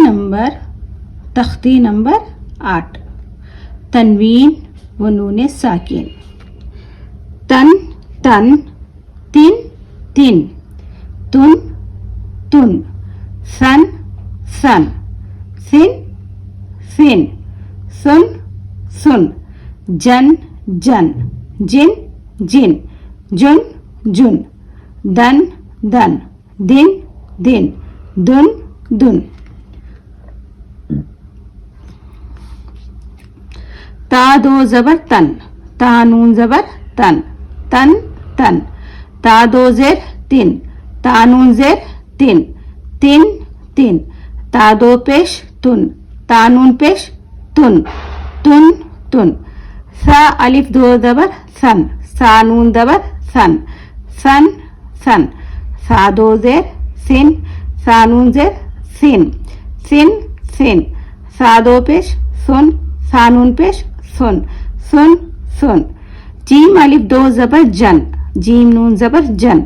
Number तख्ती number 8 तनवीन व नून साकिन। तन तन, तिन तिन, तुन तुन, सन सन, सिन सिन, सुन सुन, जन जन, जिन जिन, जुन जुन, दन दन, दिन दिन, दुन दुन। ता दो जबर तन, ता नून जबर तन, तन तन। ता दो जेर तिन, ता नून जेर तिन, तिन तिन। ता दो पेश तुन, ता नून पेश तुन, तुन तुन। सा अलिफ दो जबर सन, सा नून जबर सन, सन सन। सा दो जेर सिन, सा नून जेर सिन, सिन सिन। सा दो पेश सुन, सा नून पेश सुन, सुन सुन। जीम अलिफ दो जबर जन, जीम नून जबर जन,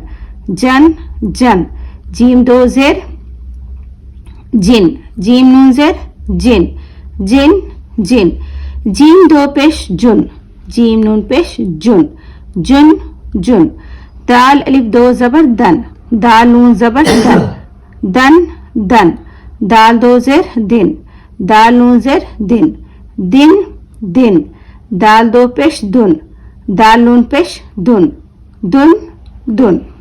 जन जन। जीम दो जेर जिन, जीम नून जेर जिन, जिन जिन। जीम दो पेश जुन, जीम नून पेश जुन, जुन जुन। दाल अलिफ दो जबर दन, दाल नून जबर दन, दन दन। दाल दो जेर दिन, दाल नून जेर दिन, दिन दिन। दाल दो पेश दुन, दाल नून पेश दुन, दुन दुन।